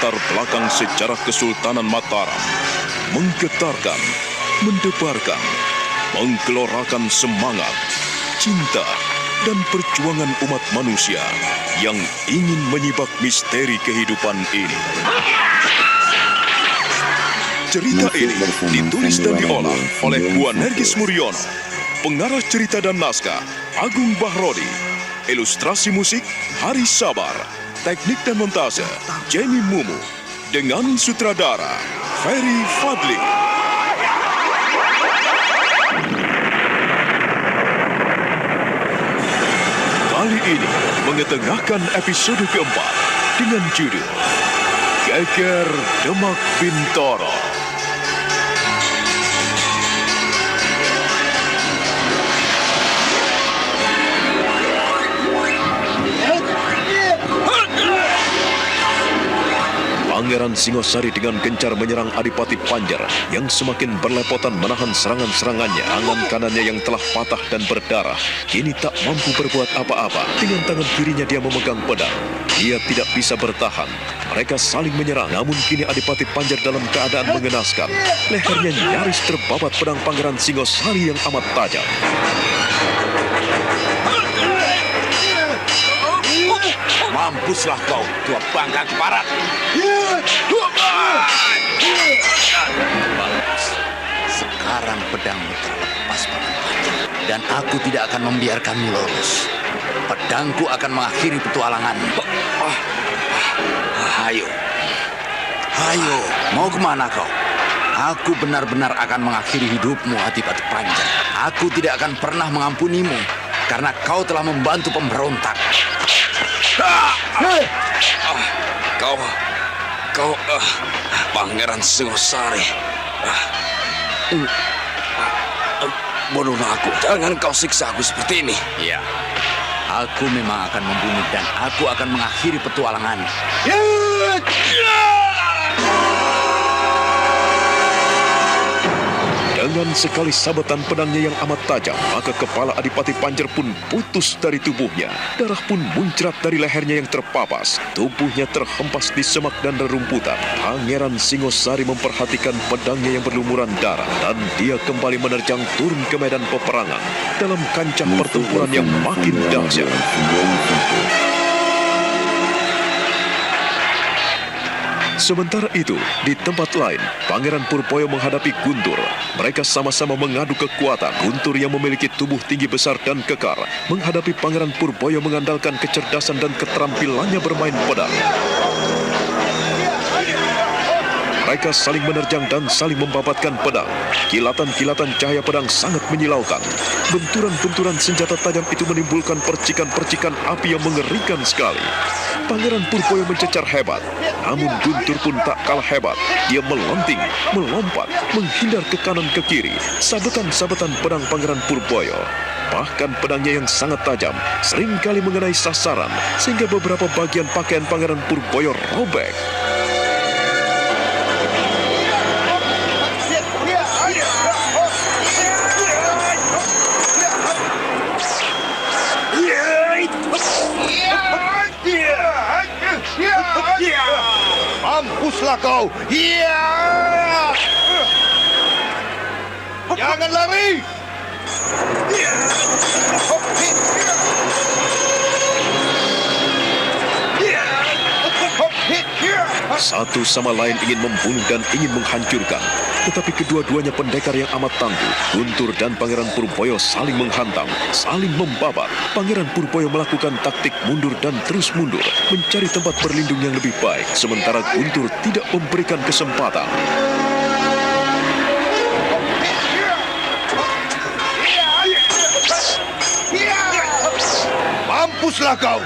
latar belakang sejarah Kesultanan Mataram, menggetarkan, mendebarkan, menggelorakan semangat, cinta, dan perjuangan umat manusia yang ingin menyibak misteri kehidupan ini. Cerita ini ditulis dan diolah oleh Buan Nergis Muriono, pengarah cerita dan naskah Agung Bahrodi, ilustrasi musik Haris Sabar, teknik dan montase Jenny Mumu, dengan sutradara Ferry Fadli. Kali ini mengetengahkan episode keempat dengan judul Geger Demak Bintoro. Pangeran Singosari dengan gencar menyerang Adipati Panjar yang semakin berlepotan menahan serangan-serangannya. Tangan kanannya yang telah patah dan berdarah kini tak mampu berbuat apa-apa. Dengan tangan kirinya dia memegang pedang. Dia tidak bisa bertahan. Mereka saling menyerang, namun kini Adipati Panjar dalam keadaan mengenaskan. Lehernya nyaris terbabat pedang Pangeran Singosari yang amat tajam. Mampuslah kau, tua bangka keparat. Bagus. Sekarang pedangmu terlepas, Paman Panjar. Dan aku tidak akan membiarkanmu lolos. Pedangku akan mengakhiri petualanganmu. Ayo. Ayo, mau kemana kau? Aku benar-benar akan mengakhiri hidupmu, Adipati Panjar. Aku tidak akan pernah mengampunimu, karena kau telah membantu pemberontak. Kau, Pangeran Singosari. Bunuhlah aku. Jangan kau siksa aku seperti ini. Ya, aku memang akan membunuh dan aku akan mengakhiri petualangan. Dengan sekali sabetan pedangnya yang amat tajam, maka kepala Adipati Panjar pun putus dari tubuhnya. Darah pun muncrat dari lehernya yang terpapas. Tubuhnya terhempas di semak dan rerumputan. Pangeran Singosari memperhatikan pedangnya yang berlumuran darah, dan dia kembali menerjang turun ke medan peperangan dalam kancah pertempuran yang makin dahsyat. Sementara itu, di tempat lain, Pangeran Purboyo menghadapi Guntur. Mereka sama-sama mengadu kekuatan. Guntur yang memiliki tubuh tinggi besar dan kekar, menghadapi Pangeran Purboyo mengandalkan kecerdasan dan keterampilannya bermain pedang. Mereka saling menerjang dan saling membabatkan pedang. Kilatan-kilatan cahaya pedang sangat menyilaukan. Benturan-benturan senjata tajam itu menimbulkan percikan-percikan api yang mengerikan sekali. Pangeran Purboyo mencecar hebat, namun Guntur pun tak kalah hebat. Dia melenting, melompat, menghindar ke kanan ke kiri. Sabetan-sabetan pedang Pangeran Purboyo, bahkan pedangnya yang sangat tajam, seringkali mengenai sasaran, sehingga beberapa bagian pakaian Pangeran Purboyo robek. Mampuslah kau! Jangan lari! Satu sama lain ingin membunuh dan ingin menghancurkan. Tetapi kedua-duanya pendekar yang amat tangguh. Guntur dan Pangeran Purboyo saling menghantam, saling membabat. Pangeran Purboyo melakukan taktik mundur dan terus mundur, mencari tempat berlindung yang lebih baik. Sementara Guntur tidak memberikan kesempatan. Mampuslah kau!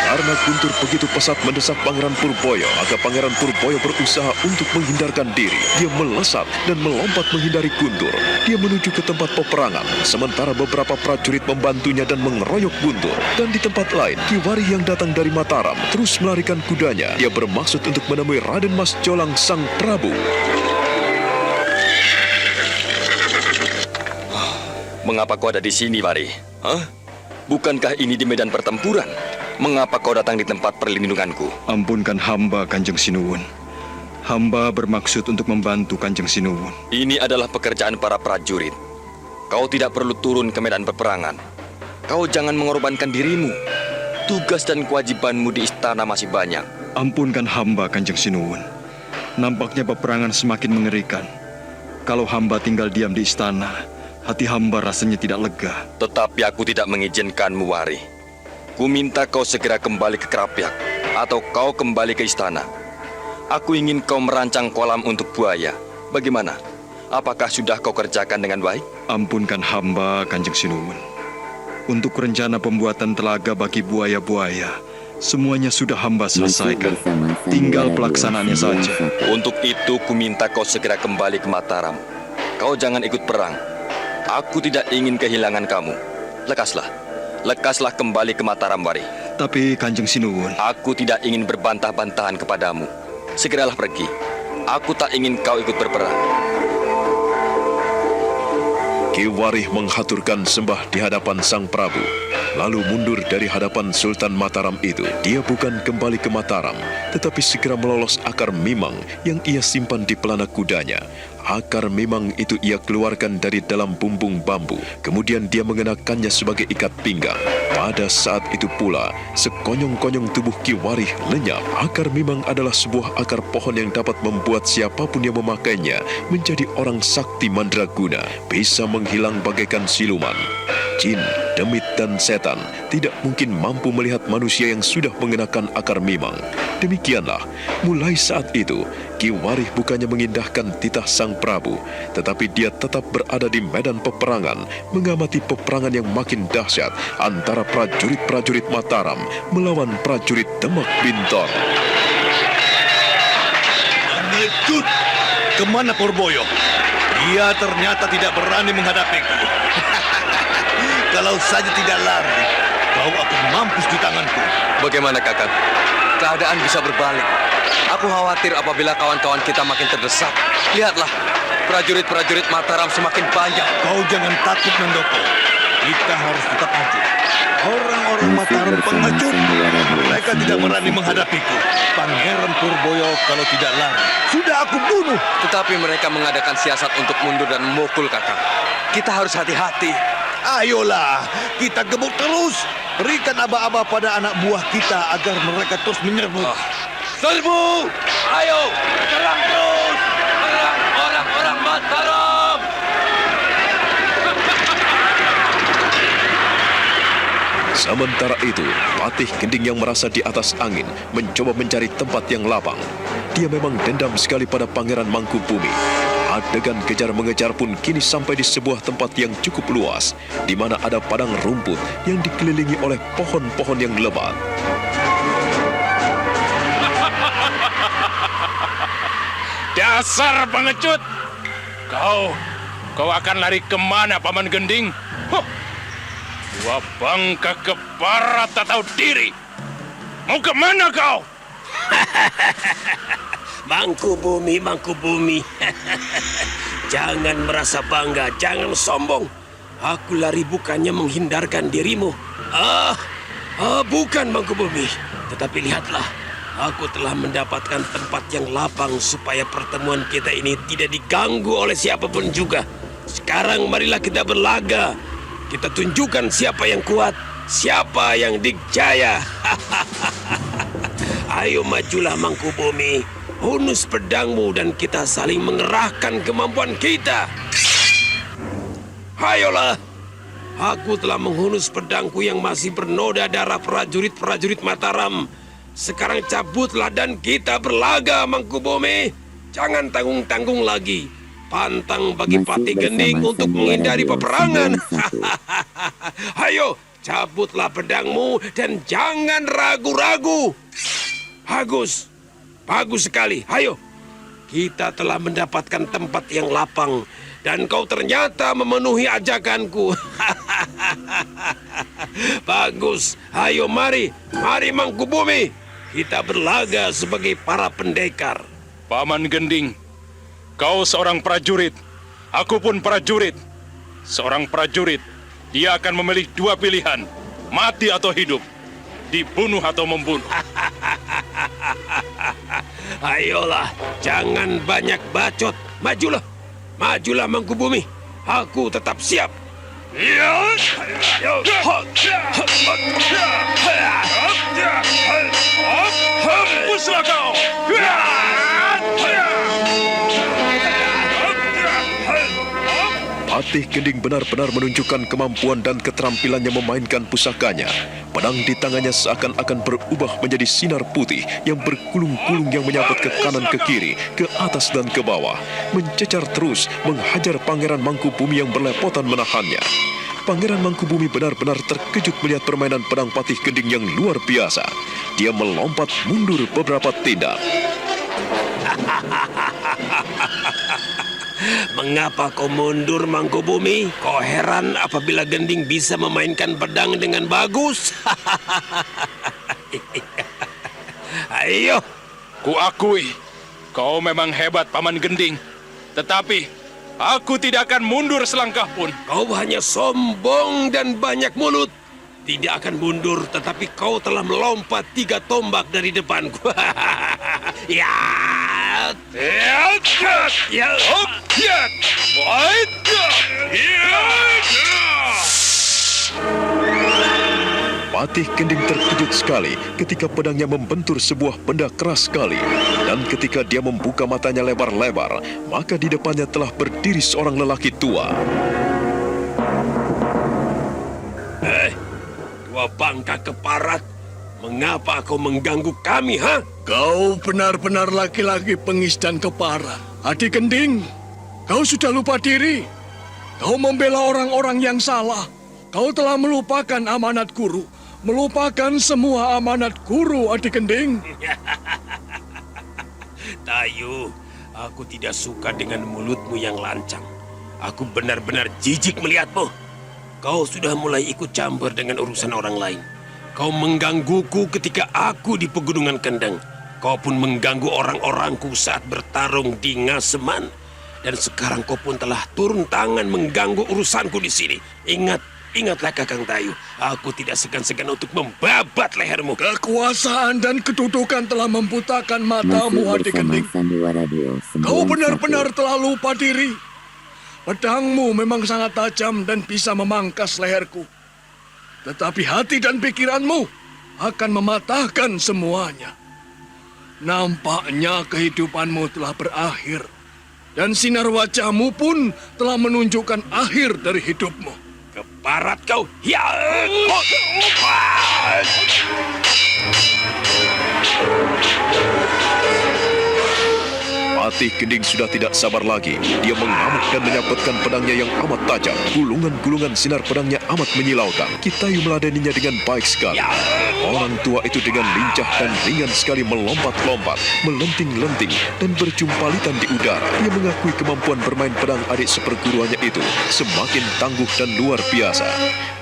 Karena Guntur begitu pesat mendesak Pangeran Purboyo, maka Pangeran Purboyo berusaha untuk menghindarkan diri. Dia melesat dan melompat menghindari Guntur. Dia menuju ke tempat peperangan, sementara beberapa prajurit membantunya dan mengeroyok Guntur. Dan di tempat lain, Kiwari yang datang dari Mataram terus melarikan kudanya. Dia bermaksud untuk menemui Raden Mas Jolang Sang Prabu. Mengapa kau ada di sini, Wari? Hah? Bukankah ini di medan pertempuran? Mengapa kau datang di tempat perlindunganku? Ampunkan hamba, Kanjeng Sinuwun. Hamba bermaksud untuk membantu Kanjeng Sinuwun. Ini adalah pekerjaan para prajurit. Kau tidak perlu turun ke medan peperangan. Kau jangan mengorbankan dirimu. Tugas dan kewajibanmu di istana masih banyak. Ampunkan hamba, Kanjeng Sinuwun. Nampaknya peperangan semakin mengerikan. Kalau hamba tinggal diam di istana, hati hamba rasanya tidak lega. Tetapi aku tidak mengizinkanmu, Wari. Ku minta kau segera kembali ke Krapyak, atau kau kembali ke istana. Aku ingin kau merancang kolam untuk buaya. Bagaimana? Apakah sudah kau kerjakan dengan baik? Ampunkan hamba, Kanjeng Sinuwun. Untuk rencana pembuatan telaga bagi buaya-buaya, semuanya sudah hamba selesaikan. Tinggal pelaksanaannya saja. Untuk itu ku minta kau segera kembali ke Mataram. Kau jangan ikut perang. Aku tidak ingin kehilangan kamu. Lekaslah kembali ke Mataram, Wari. Tapi Kanjeng Sinuwun, Aku tidak ingin berbantah-bantahan kepadamu. Segeralah pergi. Aku tak ingin kau ikut berperang. Ki Warih menghaturkan sembah di hadapan Sang Prabu, lalu mundur dari hadapan Sultan Mataram itu. Dia bukan kembali ke Mataram, tetapi segera melolos akar mimang yang ia simpan di pelana kudanya. Akar mimang itu ia keluarkan dari dalam bumbung bambu. Kemudian dia mengenakannya sebagai ikat pinggang. Pada saat itu pula, sekonyong-konyong tubuh Ki Warih lenyap. Akar mimang adalah sebuah akar pohon yang dapat membuat siapapun yang memakainya menjadi orang sakti mandraguna, bisa menghilang bagaikan siluman. Jin, demit, dan setan tidak mungkin mampu melihat manusia yang sudah mengenakan akar mimang. Demikianlah, mulai saat itu, Ki Warih bukannya mengindahkan titah Sang Prabu, tetapi dia tetap berada di medan peperangan, mengamati peperangan yang makin dahsyat antara prajurit-prajurit Mataram melawan prajurit Demak Bintor. Pengecut! Kemana Purboyo? Dia ternyata tidak berani menghadapiku. Kalau saja tidak lari, kau akan mampus di tanganku. Bagaimana, Kakang? Keadaan bisa berbalik. Aku khawatir apabila kawan-kawan kita makin terdesak. Lihatlah, prajurit-prajurit Mataram semakin banyak. Kau jangan takut, Nandoko. Kita harus tetap maju. Orang-orang Mataram pengecut. Mereka tidak berani menghadapiku. Pangeran Purboyo kalau tidak lari, sudah aku bunuh. Tetapi mereka mengadakan siasat untuk mundur dan memukul, Kakang. Kita harus hati-hati. Ayolah, kita gebuk terus. Berikan aba-aba pada anak buah kita agar mereka terus menyerbu. Serbu! Ayo, serang terus! Serang orang-orang Mataram! Sementara itu, Patih Gending yang merasa di atas angin mencoba mencari tempat yang lapang. Dia memang dendam sekali pada Pangeran Mangkubumi. Adegan kejar-mengejar pun kini sampai di sebuah tempat yang cukup luas, di mana ada padang rumput yang dikelilingi oleh pohon-pohon yang lebat. Dasar pengecut! Kau akan lari kemana, Paman Gending? Huh. Dua bangka kepara tak tahu diri. Mau kemana kau? Mangkubumi, Mangkubumi. Jangan merasa bangga, jangan sombong. Aku lari bukannya menghindarkan dirimu. Bukan, Mangkubumi. Tetapi lihatlah, aku telah mendapatkan tempat yang lapang supaya pertemuan kita ini tidak diganggu oleh siapapun juga. Sekarang marilah kita berlaga. Kita tunjukkan siapa yang kuat, siapa yang dikjaya. Ayo majulah, Mangkubumi. Hunus pedangmu dan kita saling mengerahkan kemampuan kita. Hayolah. Aku telah menghunus pedangku yang masih bernoda darah prajurit-prajurit Mataram. Sekarang cabutlah dan kita berlaga, Mangkubumi. Jangan tanggung-tanggung lagi. Pantang bagi Patih Gending untuk menghindari peperangan. Hayo, cabutlah pedangmu dan jangan ragu-ragu. Bagus sekali. Hayo, kita telah mendapatkan tempat yang lapang dan kau ternyata memenuhi ajakanku. Bagus. Hayo, mari Mangkubumi. Kita berlaga sebagai para pendekar. Paman Gending, kau seorang prajurit. Aku pun prajurit. Seorang prajurit, dia akan memilih dua pilihan, mati atau hidup. dibunuh atau membunuh. Ayolah, jangan banyak bacot. Majulah, majulah Mangkubumi. Aku tetap siap. Hempuslah kau! Patih Gending benar-benar menunjukkan kemampuan dan keterampilannya memainkan pusakanya. Pedang di tangannya seakan-akan berubah menjadi sinar putih yang berkulung-kulung yang menyabet ke kanan ke kiri, ke atas dan ke bawah. Mencecar terus, menghajar Pangeran Mangkubumi yang berlepotan menahannya. Pangeran Mangkubumi benar-benar terkejut melihat permainan pedang Patih Gending yang luar biasa. Dia melompat mundur beberapa tindak. Mengapa kau mundur, Mangkubumi? Kau heran apabila Gending bisa memainkan pedang dengan bagus? Ayo. Kuakui, kau memang hebat, Paman Gending. Tetapi, aku tidak akan mundur selangkah pun. Kau hanya sombong dan banyak mulut. Tidak akan mundur, tetapi kau telah melompat 3 tombak dari depanku. Ya. Ya. Patih Gending terkejut sekali ketika pedangnya membentur sebuah benda keras sekali. Dan ketika dia membuka matanya lebar-lebar, maka di depannya telah berdiri seorang lelaki tua. Tua bangka keparat, mengapa kau mengganggu kami, ha? Kau benar-benar laki-laki pengis dan keparat. Adik Gending, kau sudah lupa diri. Kau membela orang-orang yang salah. Kau telah melupakan amanat guru. Melupakan semua amanat guru, Adik Gending. Tayu, aku tidak suka dengan mulutmu yang lancang. Aku benar-benar jijik melihatmu. Kau sudah mulai ikut campur dengan urusan orang lain. Kau menggangguku ketika aku di Pegunungan Kendeng. Kau pun mengganggu orang-orangku saat bertarung di Ngaseman. Dan sekarang kau pun telah turun tangan mengganggu urusanku di sini. Ingatlah Kakang Tayu. Aku tidak segan-segan untuk membabat lehermu. Kekuasaan dan kedudukan telah membutakan matamu, Adik Gending. Kau benar-benar telah lupa diri. Pedangmu memang sangat tajam dan bisa memangkas leherku. Tetapi hati dan pikiranmu akan mematahkan semuanya. Nampaknya kehidupanmu telah berakhir. Dan sinar wajahmu pun telah menunjukkan akhir dari hidupmu. Keparat kau. Ya. Patih Gending sudah tidak sabar lagi. Dia mengamuk dan menyabetkan pedangnya yang amat tajam. Gulungan-gulungan sinar pedangnya amat menyilaukan. Kitayu meladeninya dengan baik sekali. Orang tua itu dengan lincah dan ringan sekali melompat-lompat, melenting-lenting, dan berjumpalitan di udara. Dia mengakui kemampuan bermain pedang adik seperguruannya itu semakin tangguh dan luar biasa.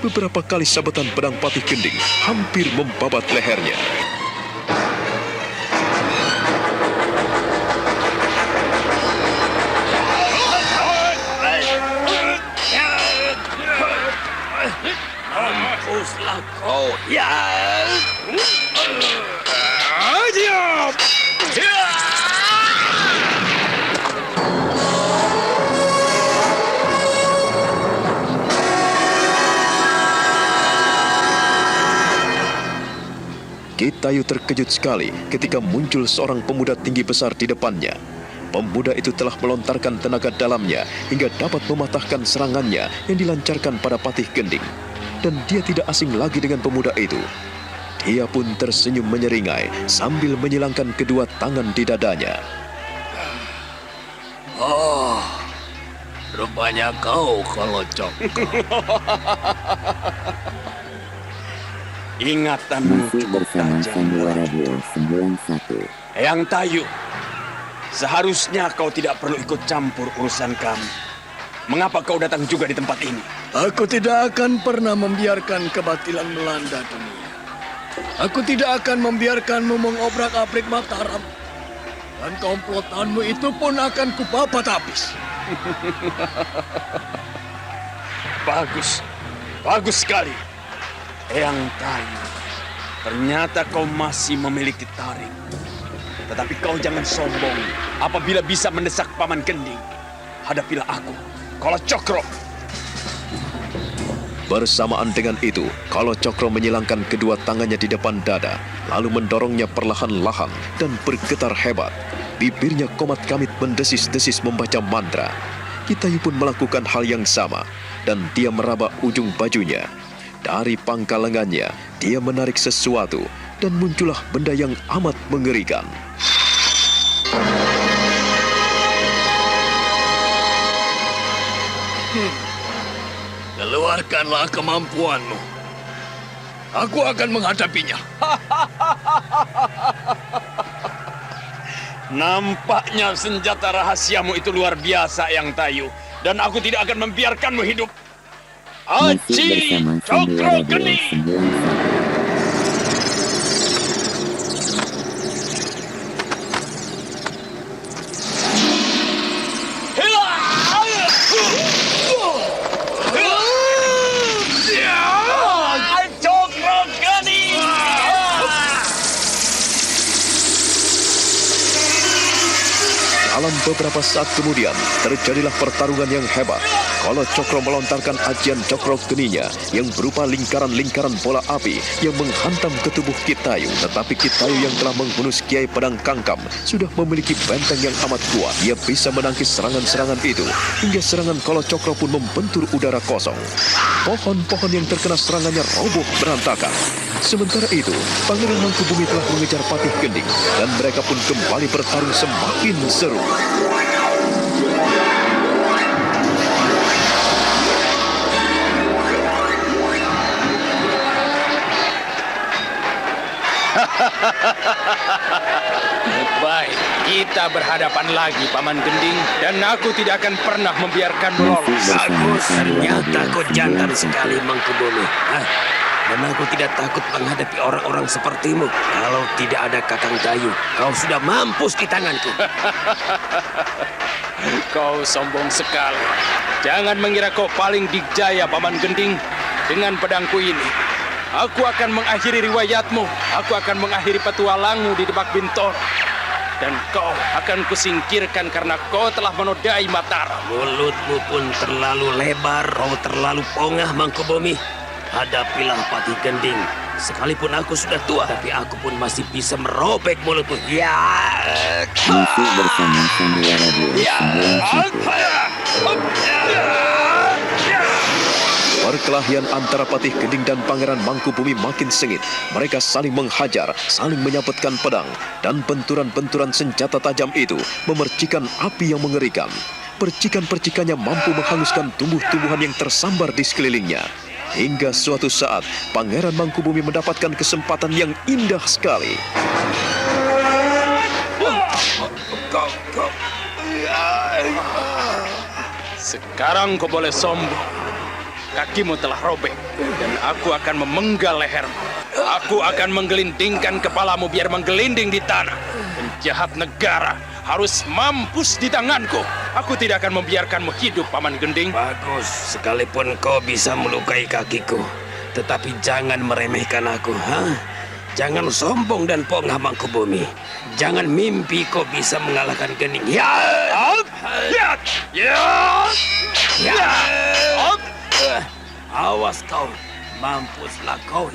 Beberapa kali sabetan pedang Patih Gending hampir membabat lehernya. Mampuslah kau. Ya. Kitayu terkejut sekali ketika muncul seorang pemuda tinggi besar di depannya. Pemuda itu telah melontarkan tenaga dalamnya hingga dapat mematahkan serangannya yang dilancarkan pada Patih Gending. Dan dia tidak asing lagi dengan pemuda itu. Dia pun tersenyum menyeringai sambil menyilangkan kedua tangan di dadanya. Oh, rupanya kau Kolocok. Ingatanmu cukup tajam. Eyang Tayu, seharusnya kau tidak perlu ikut campur urusan kami. Mengapa kau datang juga di tempat ini? Aku tidak akan pernah membiarkan kebatilan melanda dunia. Aku tidak akan membiarkanmu mengobrak-abrik Mataram. Dan komplotanmu itu pun akan kubabat habis. Bagus, bagus sekali. Eyang Tayu, Ternyata kau masih memiliki taring. Tetapi kau jangan sombong apabila bisa mendesak Paman Gending. Hadapilah aku, Kala Cokro. Bersamaan dengan itu, Kala Cokro menyilangkan kedua tangannya di depan dada, lalu mendorongnya perlahan-lahan dan bergetar hebat. Bibirnya komat kamit mendesis-desis membaca mantra. Kitayu pun melakukan hal yang sama, dan dia meraba ujung bajunya. Dari pangkal lengannya, dia menarik sesuatu, dan muncullah benda yang amat mengerikan. Keluarkanlah kemampuanmu. Aku akan menghadapinya. Nampaknya senjata rahasiamu itu luar biasa, Yang Tayu. Dan aku tidak akan membiarkanmu hidup. Aji Cokro Geni! Dalam beberapa saat kemudian, terjadilah pertarungan yang hebat. Kala Cokro melontarkan ajian Cokro Geninya yang berupa lingkaran-lingkaran bola api yang menghantam ke tubuh Kitayu. Tetapi Kitayu yang telah menghunus Kiai Pedang Kangkam sudah memiliki benteng yang amat kuat. Ia bisa menangkis serangan-serangan itu, hingga serangan Kala Cokro pun membentur udara kosong. Pohon-pohon yang terkena serangannya roboh berantakan. Sementara itu, Pangeran Mangkubumi telah mengejar Patih Gending, dan mereka pun kembali bertarung semakin seru. Baik, kita berhadapan lagi, Paman Gending, dan aku tidak akan pernah membiarkanmu lolos. Bagus, ternyata kau jantan sekali, Mangkubumi. Dan aku tidak takut menghadapi orang-orang sepertimu. Kalau tidak ada Kakang Tayu, kau sudah mampus di tanganku. Kau sombong sekali. Jangan mengira kau paling dikjaya, Paman Gending. Dengan pedangku ini, aku akan mengakhiri riwayatmu. Aku akan mengakhiri petualangmu di Demak Bintoro. Dan kau akan kusingkirkan karena kau telah menodai Mataram. Mulutmu pun terlalu lebar, kau terlalu pongah, Mangkubumi. Hadapilah Patih Gending. Sekalipun aku sudah tua, tapi aku pun masih bisa merobek mulutmu. Ya. Masih bersama Sandiwara Duo 91. Perkelahian antara Patih Gending dan Pangeran Mangkubumi makin sengit. Mereka saling menghajar, saling menyabetkan pedang, dan benturan-benturan senjata tajam itu memercikan api yang mengerikan. Percikan-percikannya mampu menghanguskan tumbuh-tumbuhan yang tersambar di sekelilingnya. Hingga suatu saat, Pangeran Mangkubumi mendapatkan kesempatan yang indah sekali. Sekarang kau boleh sombong. Kakimu telah robek, dan aku akan memenggal lehermu. Aku akan menggelindingkan kepalamu biar menggelinding di tanah. Penjahat negara harus mampus di tanganku. Aku tidak akan membiarkanmu hidup, Paman Gending. Bagus, sekalipun kau bisa melukai kakiku, tetapi jangan meremehkan aku, Jangan sombong dan pongah, Mangkubumi. Jangan mimpi kau bisa mengalahkan Gending. Awas kau, mampuslah kau.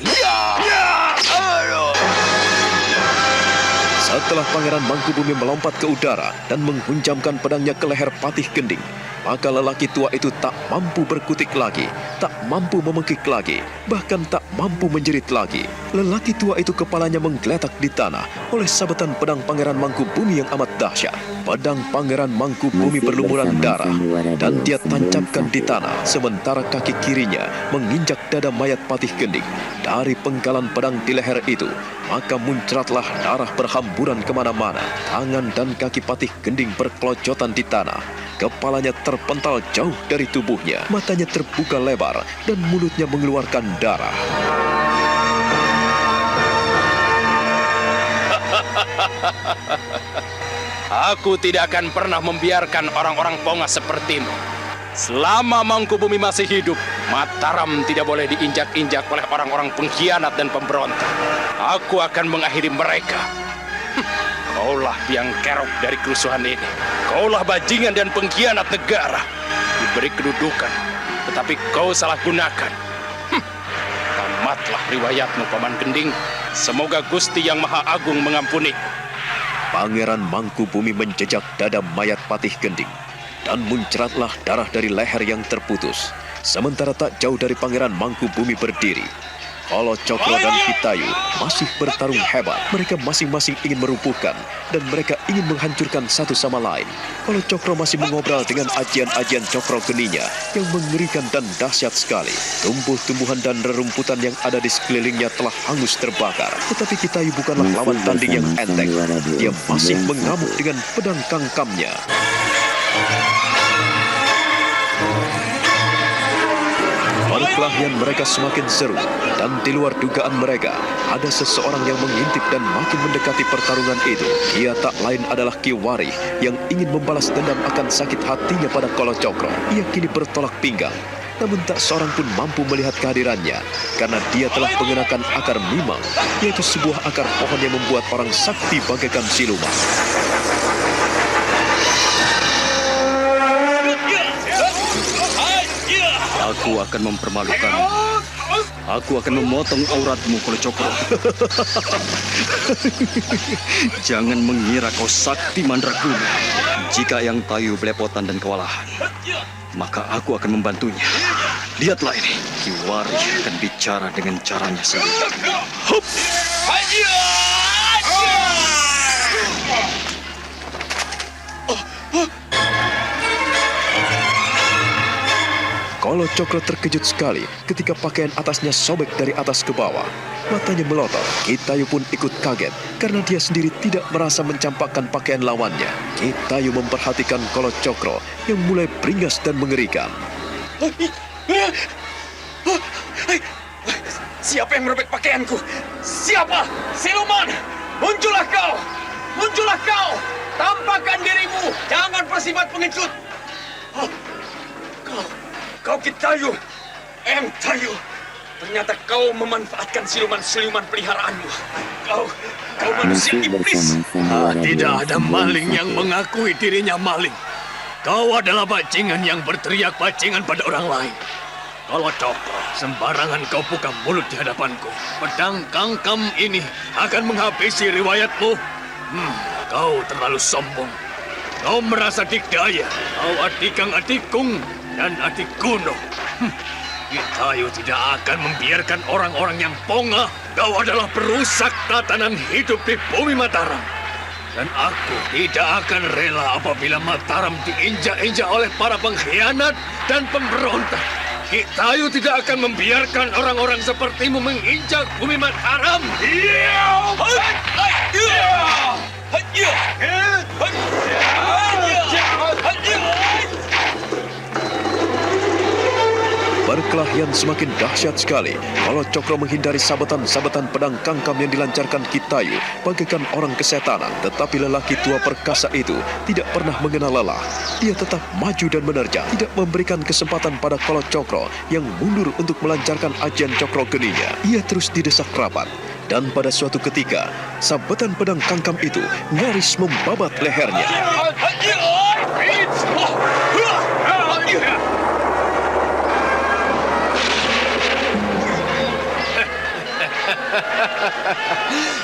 Setelah Pangeran Mangkubumi melompat ke udara dan menghunjamkan pedangnya ke leher Patih Gending, maka lelaki tua itu tak mampu berkutik lagi, tak mampu memengkik lagi, bahkan tak mampu menjerit lagi. Lelaki tua itu kepalanya menggeletak di tanah oleh sabetan pedang Pangeran Mangkubumi yang amat dahsyat. Pedang Pangeran Mangkubumi berlumuran darah, dan dia tancapkan di tanah, sementara kaki kirinya menginjak dada mayat Patih Gending. Dari penggalan pedang di leher itu, maka muncratlah darah berhamburan kemana-mana. Tangan dan kaki Patih Gending berkelojotan di tanah. Kepalanya terpental jauh dari tubuhnya. Matanya terbuka lebar dan mulutnya mengeluarkan darah. Aku tidak akan pernah membiarkan orang-orang pongah sepertimu. Selama Mangkubumi masih hidup, Mataram tidak boleh diinjak-injak oleh orang-orang pengkhianat dan pemberontak. aku akan mengakhiri mereka. Kaulah biang kerok dari kerusuhan ini. Kaulah bajingan dan pengkhianat negara. Diberi kedudukan, tetapi kau salah gunakan. Tamatlah riwayatmu, Paman Gending. Semoga Gusti Yang Maha Agung mengampuni. Pangeran Mangkubumi menjejak dada mayat Patih Gending, dan muncratlah darah dari leher yang terputus. Sementara tak jauh dari Pangeran Mangkubumi berdiri Kolo Cokro dan Kitayu masih bertarung hebat. Mereka masing-masing ingin merumpuhkan dan mereka ingin menghancurkan satu sama lain. Kolo Cokro masih mengobrol dengan ajian-ajian cokro geninya yang mengerikan dan dahsyat sekali. Tumbuh-tumbuhan dan rerumputan yang ada di sekelilingnya telah hangus terbakar. Tetapi Kitayu bukanlah lawan tanding yang enteng. Dia masih mengamuk dengan pedang kangkamnya. Perkelahian mereka semakin seru, dan di luar dugaan mereka, ada seseorang yang mengintip dan makin mendekati pertarungan itu. Ia tak lain adalah Ki Warih yang ingin membalas dendam akan sakit hatinya pada Kolo Cokro. Ia kini bertolak pinggang, namun tak seorang pun mampu melihat kehadirannya, karena dia telah mengenakan akar mimang, yaitu sebuah akar pohon yang membuat orang sakti bagaikan siluman. Aku akan mempermalukanmu. Aku akan memotong auratmu, Kolo Cokro. Jangan mengira kau sakti mandraguna. Jika Yang Tayu belepotan dan kewalahan, maka aku akan membantunya. Lihatlah ini, Ki Warih akan bicara dengan caranya sendiri. Hup! Kolo Cokro terkejut sekali ketika pakaian atasnya sobek dari atas ke bawah. Matanya melotot. Kitayu pun ikut kaget karena dia sendiri tidak merasa mencampakkan pakaian lawannya. Kitayu memperhatikan Kolo Cokro yang mulai beringas dan mengerikan. Siapa yang merobek pakaianku? Siapa? Siluman! Muncullah kau! Muncullah kau! Tampakkan dirimu! Jangan bersifat pengecut! Kau Kitayu! Tayu! Ternyata kau memanfaatkan siluman-siluman peliharaanmu. Kau manusia iblis! Tidak ada maling yang mengakui dirinya maling. Kau adalah bajingan yang berteriak bajingan pada orang lain. Kalau Cokro, sembarangan kau buka mulut di hadapanku. Pedang kangkam ini akan menghabisi riwayatmu. Kau terlalu sombong. Kau merasa dikdaya. Kau adikang adikung dan adik kuno. Kitayu tidak akan membiarkan orang-orang yang ponga. Kau adalah perusak tatanan hidup di bumi Mataram. Dan aku tidak akan rela apabila Mataram diinjak-injak oleh para pengkhianat dan pemberontak. Kitayu tidak akan membiarkan orang-orang sepertimu menginjak bumi Mataram. Perkelahian semakin dahsyat sekali. Kolo Cokro menghindari sabetan-sabetan pedang kangkam yang dilancarkan Kitayu bagaikan orang kesetanan. Tetapi lelaki tua perkasa itu tidak pernah mengenal lelah. Dia tetap maju dan menerjang, tidak memberikan kesempatan pada Kolo Cokro yang mundur untuk melancarkan ajian cokro geninya. Ia terus didesak rapat. Dan pada suatu ketika, sabetan pedang kangkam itu nyaris membabat lehernya.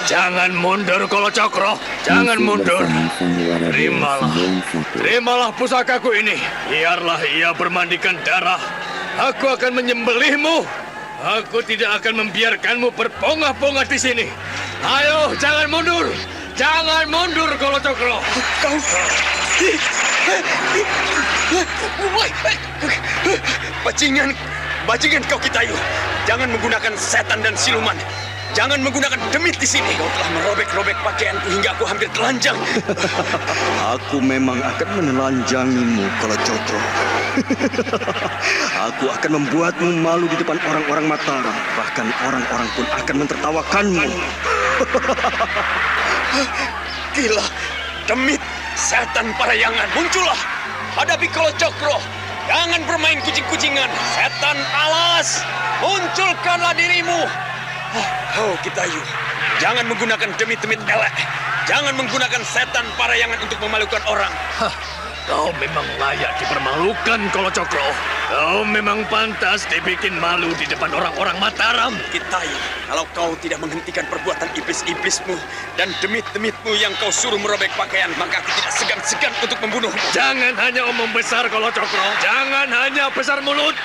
Jangan mundur, Kolo Cokro. Jangan mundur. Terimalah pusakaku ini. Biarlah ia bermandikan darah. Aku akan menyembelihmu. Aku tidak akan membiarkanmu berpongah-pongah di sini. Ayo, jangan mundur. Jangan mundur, Kolo Cokro. Kau... Bajingan kau Kitayu. Jangan menggunakan setan dan siluman. Jangan menggunakan demit di sini. Kau telah merobek-robek pakaianku hingga aku hampir telanjang. Aku memang akan menelanjangimu, Kolo Cokro. Aku akan membuatmu malu di depan orang-orang Mataram. Bahkan orang-orang pun akan mentertawakanmu. Gila, demit, setan parayangan, muncullah. Hadapi Kolo Cokro. Jangan bermain kucing-kucingan. Setan alas, munculkanlah dirimu. Oh, Kitayu, jangan menggunakan demit-demit elek. Jangan menggunakan setan parayangan untuk memalukan orang. Kau memang layak dipermalukan, Kolo Cokro. Kau memang pantas dibikin malu di depan orang-orang Mataram. Kitayu, kalau kau tidak menghentikan perbuatan iblis-iblismu dan demit-demitmu yang kau suruh merobek pakaian, maka aku tidak segan-segan untuk membunuhmu. Jangan hanya omong besar, Kolo Cokro. Jangan hanya besar mulut.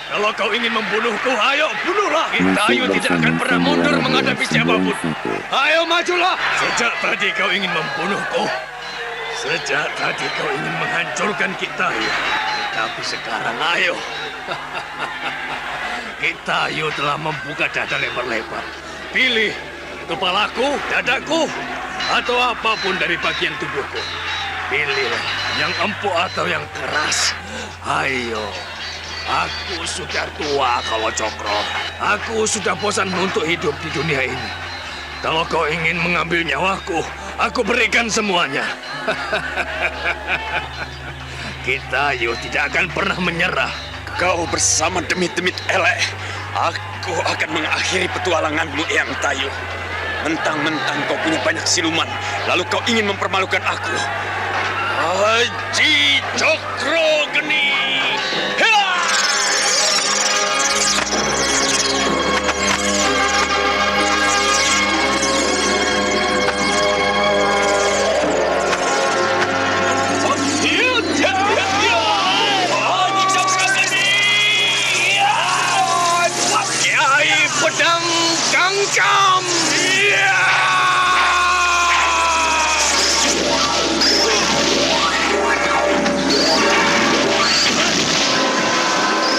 Kalau kau ingin membunuhku, ayo bunuhlah. Kitayu tidak akan pernah mundur menghadapi siapapun. Ayo majulah. Sejak tadi kau ingin membunuhku. Sejak tadi kau ingin menghancurkan Kitayu. Tapi sekarang ayo. Kitayu telah membuka dada lebar-lebar. Pilih kepalaku, dadaku, atau apapun dari bagian tubuhku. Pilihlah yang empuk atau yang keras. Ayo. Aku sudah tua, Kolo Cokro. Aku sudah bosan untuk hidup di dunia ini. Kalau kau ingin mengambil nyawaku, aku berikan semuanya. Kitayu tidak akan pernah menyerah. Kau bersama demit-demit elek. Aku akan mengakhiri petualanganmu, Eyang Tayu. Mentang-mentang kau punya banyak siluman, lalu kau ingin mempermalukan aku. Haji Cokro Geni. Pedang Kangkam.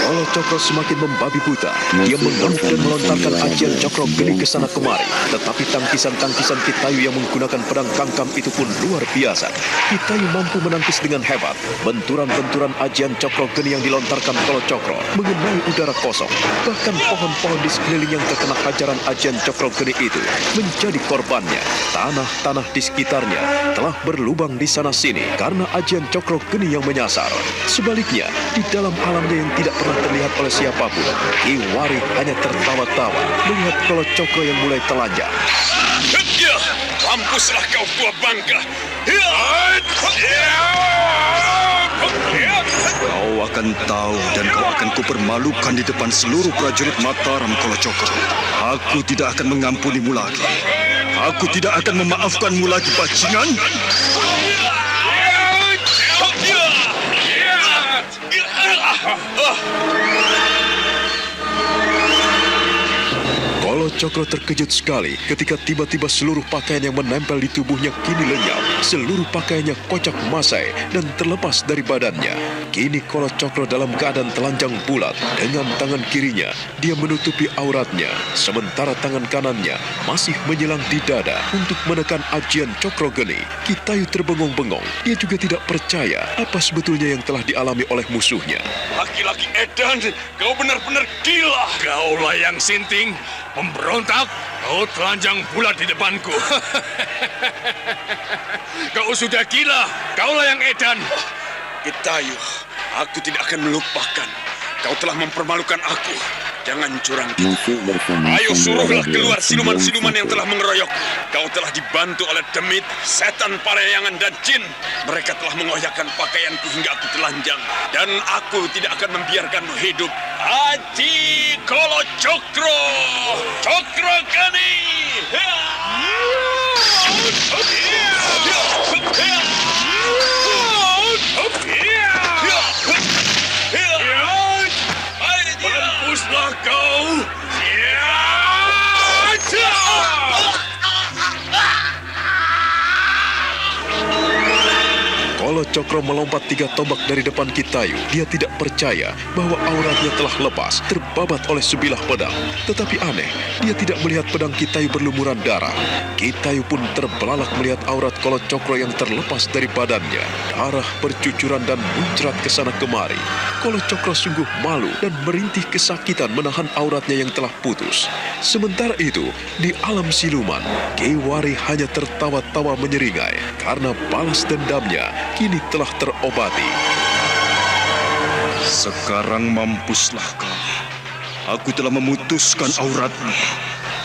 Kolo Cokro semakin membabi buta. Dia mengamuk dan melontarkan ajian Cokro Geni ke sana kemari. Tetapi tangkisan-tangkisan Kitayu yang menggunakan pedang kangkam itu pun luar biasa. Kitayu mampu menangkis dengan hebat. Benturan-benturan ajian Cokro Geni yang dilontarkan Kolo Cokro mengenai udara kosong. Bahkan pohon-pohon di sekeliling yang terkena hajaran ajian Cokro Geni itu menjadi korbannya. Tanah-tanah di sekitarnya telah berlubang di sana-sini karena ajian Cokro Geni yang menyasar. Sebaliknya, di dalam alamnya yang tidak pernah terlihat oleh siapapun, Ki Wari hanya tertawa-tawa melihat Kolo Cokro yang mulai telanjang. Mampuslah kau tua bangka. Kau akan tahu dan kau akan kupermalukan di depan seluruh prajurit Mataram, Kolo Cokro. Aku tidak akan mengampunimu lagi. Aku tidak akan memaafkanmu lagi, bajingan. Kolo Cokro terkejut sekali ketika tiba-tiba seluruh pakaian yang menempel di tubuhnya kini lenyap. Seluruh pakaiannya kocak masai dan terlepas dari badannya. Kini Kolo Cokro dalam keadaan telanjang bulat. Dengan tangan kirinya, dia menutupi auratnya. Sementara tangan kanannya masih menyelang di dada untuk menekan ajian Cokro Geni. Kitayu terbengong-bengong. Dia juga tidak percaya apa sebetulnya yang telah dialami oleh musuhnya. Laki-laki edan, kau benar-benar gila. Kaulah yang sinting, pemberontak, kau telanjang bulat di depanku. Kau sudah gila, kaulah yang edan. Kitayu, aku tidak akan melupakan. Kau telah mempermalukan aku. Jangan curang. Masih bersama Ayo Sandiwara suruhlah Radio keluar siluman-siluman yang 91. telah mengeroyok. Kau telah dibantu oleh demit, setan parayangan dan jin. Mereka telah mengoyakkan pakaianku hingga aku telanjang. Dan aku tidak akan membiarkanmu hidup. Haji Kolo Cokro! Cokro Geni! Mampuslah kau. Kolo Cokro melompat 3 tombak dari depan Kitayu. Dia tidak percaya bahwa auratnya telah lepas, terbabat oleh sebilah pedang. Tetapi aneh, dia tidak melihat pedang Kitayu berlumuran darah. Kitayu pun terbelalak melihat aurat Kolo Cokro yang terlepas dari badannya. Darah bercucuran dan muncrat ke sana kemari. Kolo Cokro sungguh malu dan merintih kesakitan menahan auratnya yang telah putus. Sementara itu, di alam siluman, Ki Wari hanya tertawa-tawa menyeringai karena balas dendamnya kini telah terobati. Sekarang mampuslah kau. Aku telah memutuskan auratmu.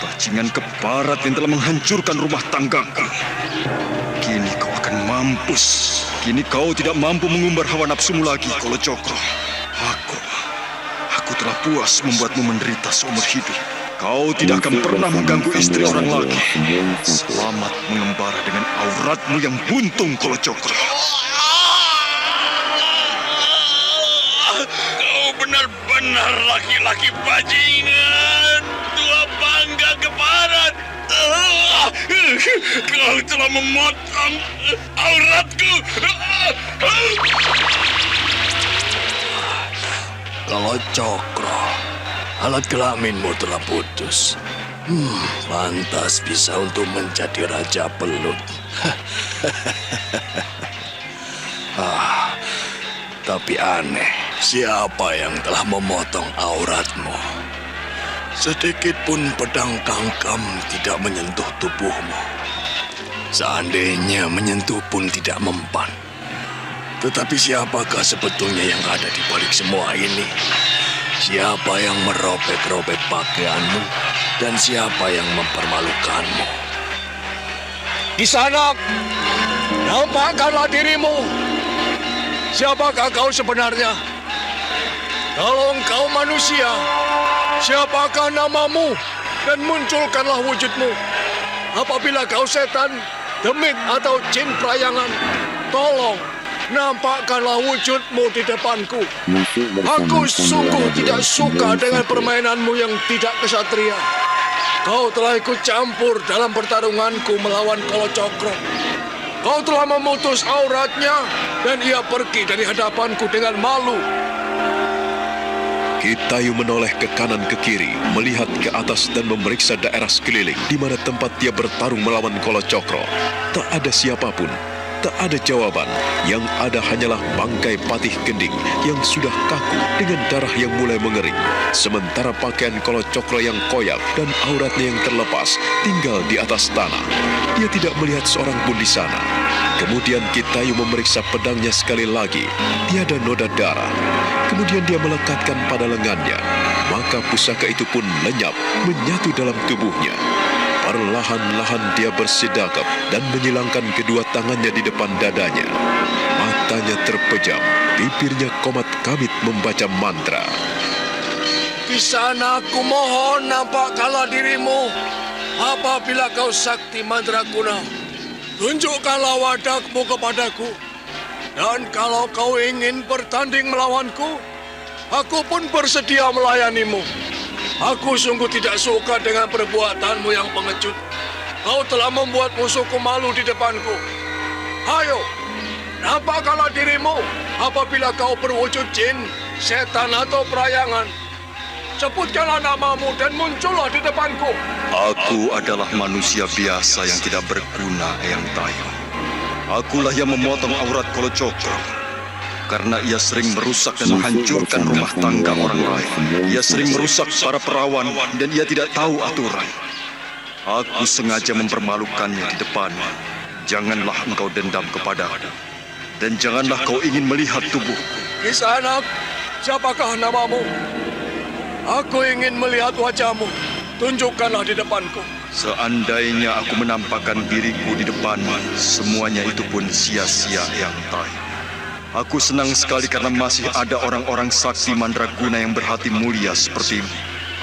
bajingan keparat yang telah menghancurkan rumah tanggaku. Kini kau akan mampus. Kini kau tidak mampu mengumbar hawa nafsumu lagi, Kolocokro. Aku telah puas membuatmu menderita seumur hidup. Kau tidak akan pernah mengganggu istri orang lagi. Selamat mengembara dengan auratmu yang buntung, Kolocokro. Kau benar-benar laki-laki bajingan. Tua bangga keparat. Kau telah memotong auratku. Kolocokro, alat kelaminmu telah putus. Pantas bisa untuk menjadi raja pelut. Tapi aneh, siapa yang telah memotong auratmu? Sedikit pun pedang kangkam tidak menyentuh tubuhmu. Seandainya menyentuh pun tidak mempan. Tetapi siapakah sebetulnya yang ada di balik semua ini? Siapa yang merobek-robek pakaianmu dan siapa yang mempermalukanmu? Di sana, nampakkanlah dirimu. Siapakah kau sebenarnya? Kalau engkau manusia, siapakah namamu? Dan munculkanlah wujudmu. Apabila kau setan, demit atau jin perayangan, tolong nampakkanlah wujudmu di depanku. Aku sungguh tidak suka dengan permainanmu yang tidak kesatria. Kau telah ikut campur dalam pertarunganku melawan Kolocokro. Kau telah memutus auratnya dan ia pergi dari hadapanku dengan malu. Kitayu menoleh ke kanan ke kiri, melihat ke atas dan memeriksa daerah sekeliling di mana tempat dia bertarung melawan Kolocokro. Tak ada siapapun, tak ada jawaban. Yang ada hanyalah bangkai Patih Gending yang sudah kaku dengan darah yang mulai mengering. Sementara pakaian Kolocokro yang koyak dan auratnya yang terlepas tinggal di atas tanah. Dia tidak melihat seorang pun di sana. Kemudian Kitayu memeriksa pedangnya sekali lagi. Tiada noda darah. Kemudian dia melekatkan pada lengannya. Maka pusaka itu pun lenyap, menyatu dalam tubuhnya. Perlahan-lahan dia bersidakap dan menyilangkan kedua tangannya di depan dadanya. Matanya terpejam, bibirnya komat kamit membaca mantra. Di sana aku mohon nampakkanlah dirimu. Apabila kau sakti mandraguna, tunjukkanlah wadakmu kepadaku. Dan kalau kau ingin bertanding melawanku, aku pun bersedia melayanimu. Aku sungguh tidak suka dengan perbuatanmu yang pengecut. Kau telah membuat musuhku malu di depanku. Ayo, nampakkanlah dirimu apabila kau berwujud jin, setan atau perayangan. Sebutkanlah namamu dan muncullah di depanku. Aku adalah manusia biasa yang tidak berguna, Eyang Tayo. Akulah yang memotong aurat Kolocokro. Karena ia sering merusak dan menghancurkan rumah tangga orang lain. Ia sering merusak para perawan dan ia tidak tahu aturan. Aku sengaja mempermalukannya di depanmu. Janganlah engkau dendam kepadaku. Dan janganlah kau ingin melihat tubuhku. Kisanak, siapakah namamu? Aku ingin melihat wajahmu. Tunjukkanlah di depanku. Seandainya aku menampakkan diriku di depanmu, semuanya itu pun sia-sia, Eyang Tayo. Aku senang sekali karena masih ada orang-orang sakti mandraguna yang berhati mulia sepertimu.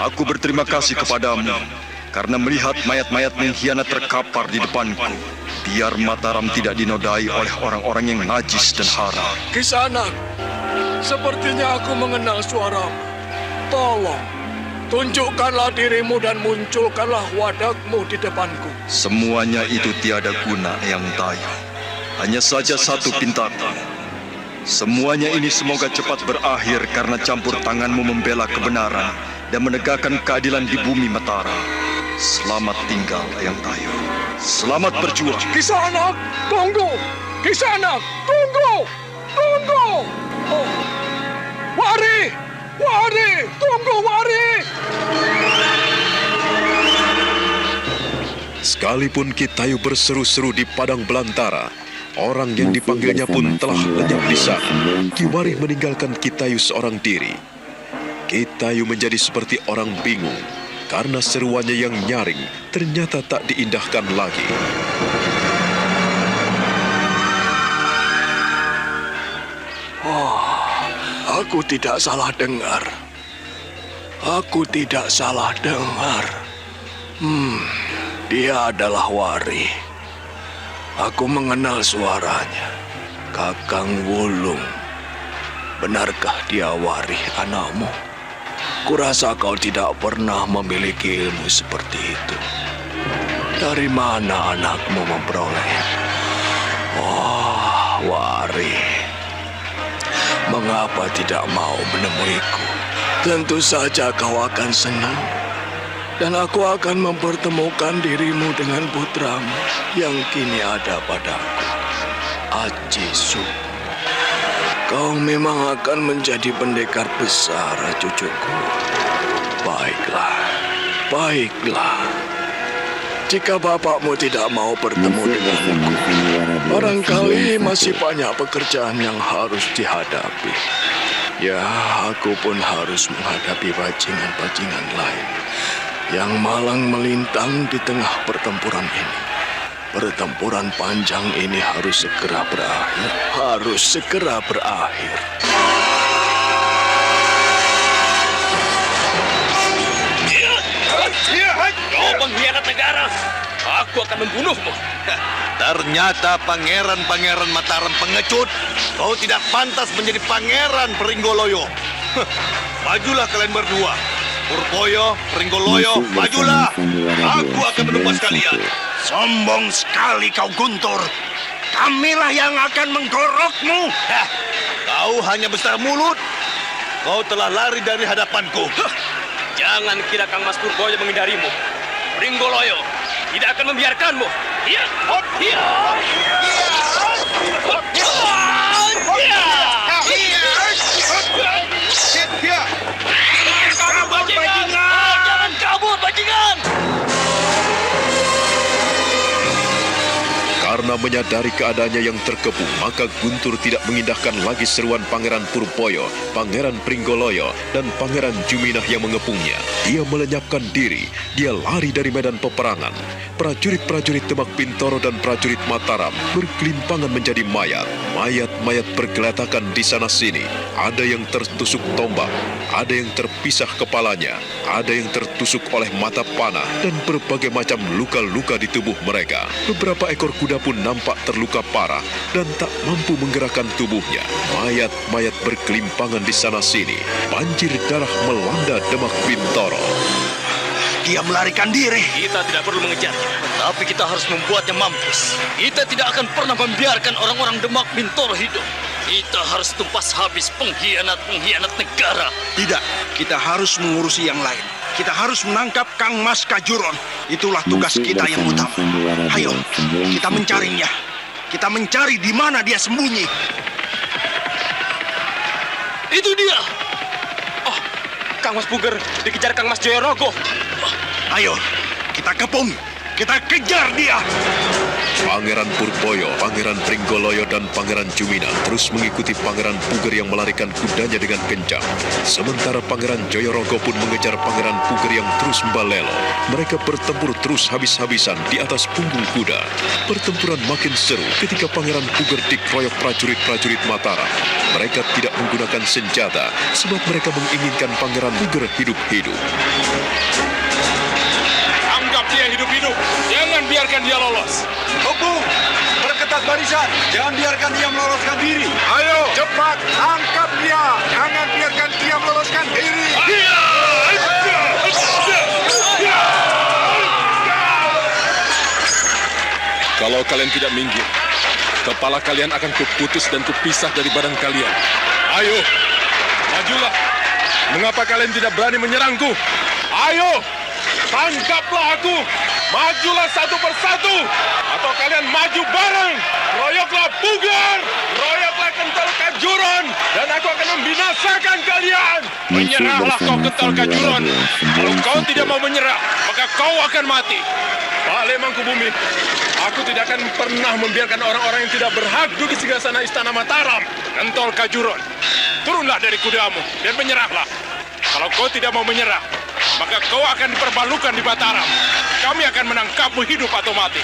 Aku berterima kasih kepadamu karena melihat mayat-mayat mengkhianat terkapar di depanku. Biar Mataram tidak dinodai oleh orang-orang yang najis dan haram. Kisanak, sepertinya aku mengenal suaramu. Tolong, tunjukkanlah dirimu dan munculkanlah wadakmu di depanku. Semuanya itu tiada guna, Eyang Tayo. Hanya saja satu pintaku. Semuanya ini semoga cepat berakhir karena campur tanganmu membela kebenaran dan menegakkan keadilan di bumi Mataram. Selamat tinggal, Eyang Tayo. Selamat berjuang. Kisanak, tunggu! Kisanak, tunggu! Tunggu! Oh. Wari! Wari! Tunggu, Wari! Sekalipun Kitayu berseru-seru di padang belantara, orang yang dipanggilnya pun telah lenyap di sana. Ki Warih meninggalkan Kitayu seorang diri. Kitayu menjadi seperti orang bingung. karena seruannya yang nyaring ternyata tak diindahkan lagi. Aku tidak salah dengar. Aku tidak salah dengar. Dia adalah Wari. Aku mengenal suaranya. Kakang Wulung. Benarkah dia Wari, anakmu? Kurasa kau tidak pernah memiliki ilmu seperti itu. Dari mana anakmu memperoleh? Wari. Mengapa tidak mau menemuiku? Tentu saja kau akan senang. Dan aku akan mempertemukan dirimu dengan putramu yang kini ada padaku, Aji Sukmo. Kau memang akan menjadi pendekar besar, cucuku. Baiklah. Jika bapakmu tidak mau bertemu denganku, barangkali masih banyak pekerjaan yang harus dihadapi. Ya, aku pun harus menghadapi bajingan-bajingan lain yang malang melintang di tengah pertempuran ini. Pertempuran panjang ini harus segera berakhir. Kau pengkhianat negara. Aku akan membunuhmu. Ternyata pangeran-pangeran Mataram pengecut. Kau tidak pantas menjadi pangeran Pringgoloyo. Majulah kalian berdua. Purboyo, Pringgoloyo, majulah. Aku akan menumpas kalian. Sombong sekali kau, Guntur. Kamilah yang akan menggorokmu. Kau hanya besar mulut. Kau telah lari dari hadapanku. Jangan kira Kang Mas Purboyo menghindarimu. Pringgoloyo tidak akan membiarkanmu. Jangan kabur, bajingan! Karena menyadari keadaannya yang terkepung, maka Guntur tidak mengindahkan lagi seruan Pangeran Purboyo, Pangeran Pringgoloyo, dan Pangeran Juminah yang mengepungnya. Dia melenyapkan diri, dia lari dari medan peperangan. Prajurit-prajurit Demak Bintoro dan prajurit Mataram bergelimpangan menjadi mayat. Mayat-mayat bergeletakan di sana-sini. Ada yang tertusuk tombak, ada yang terpisah kepalanya, ada yang tertusuk oleh mata panah, dan berbagai macam luka-luka di tubuh mereka. Beberapa ekor kuda pun nampak terluka parah dan tak mampu menggerakkan tubuhnya. Mayat-mayat bergelimpangan di sana-sini. Banjir darah melanda Demak Bintoro. Dia melarikan diri. Kita tidak perlu mengejarnya. Tapi kita harus membuatnya mampus. Kita tidak akan pernah membiarkan orang-orang Demak Bintoro hidup. Kita harus tumpas habis pengkhianat-pengkhianat negara. Tidak, kita harus mengurusi yang lain. Kita harus menangkap Kang Mas Kajuron. Itulah tugas kita yang utama. Ayo, kita mencarinya. Kita mencari di mana dia sembunyi. Itu dia. Oh, Kang Mas Puger dikejar Kang Mas Joyorogo. Ayo, kita kepung. Kita kejar dia. Pangeran Purboyo, Pangeran Pringgoloyo, dan Pangeran Juminah terus mengikuti Pangeran Puger yang melarikan kudanya dengan kencang. Sementara Pangeran Joyorogo pun mengejar Pangeran Puger yang terus membalelo. Mereka bertempur terus habis-habisan di atas punggung kuda. Pertempuran makin seru ketika Pangeran Puger dikeroyok prajurit-prajurit Mataram. Mereka tidak menggunakan senjata sebab mereka menginginkan Pangeran Puger hidup-hidup. Anggap dia hidup-hidup. Jangan biarkan dia lolos. Kepung, perketat barisan. Jangan biarkan dia meloloskan diri. Ayo, cepat, tangkap dia. Jangan biarkan dia meloloskan diri. Kalau kalian tidak minggir, kepala kalian akan kuputus dan kupisah dari badan kalian. Ayo, majulah. Mengapa kalian tidak berani menyerangku? Ayo, tangkaplah aku. Majulah satu persatu. Atau kalian maju bareng. Royoklah Puger. Royoklah Kental Kajuron. Dan aku akan membinasakan kalian. Menyerahlah kau Kental Kajuron. Kalau kau tidak mau menyerah, maka kau akan mati. Pak Mangkubumi, aku tidak akan pernah membiarkan orang-orang yang tidak berhak duduk di singgasana Istana Mataram. Kental Kajuron, turunlah dari kudamu dan menyerahlah. Kalau kau tidak mau menyerah, maka kau akan dipermalukan di Mataram. Kami akan menangkapmu hidup atau mati.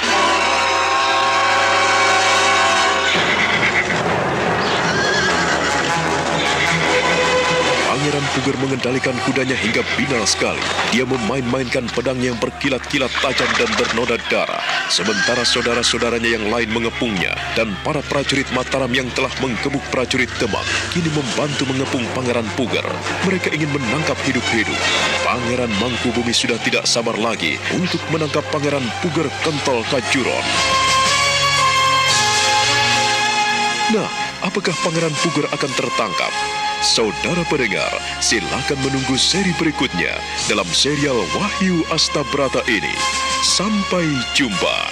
Pangeran Puger mengendalikan kudanya hingga binal sekali. Dia memain-mainkan pedangnya yang berkilat-kilat tajam dan bernoda darah. Sementara saudara-saudaranya yang lain mengepungnya. Dan para prajurit Mataram yang telah menggebuk prajurit Demak kini membantu mengepung Pangeran Puger. Mereka ingin menangkap hidup-hidup. Pangeran Mangkubumi sudah tidak sabar lagi untuk menangkap Pangeran Puger Kentol Kajuron. Nah, apakah Pangeran Puger akan tertangkap? Saudara pendengar, silakan menunggu seri berikutnya dalam serial Wahyu Astabrata ini. Sampai jumpa.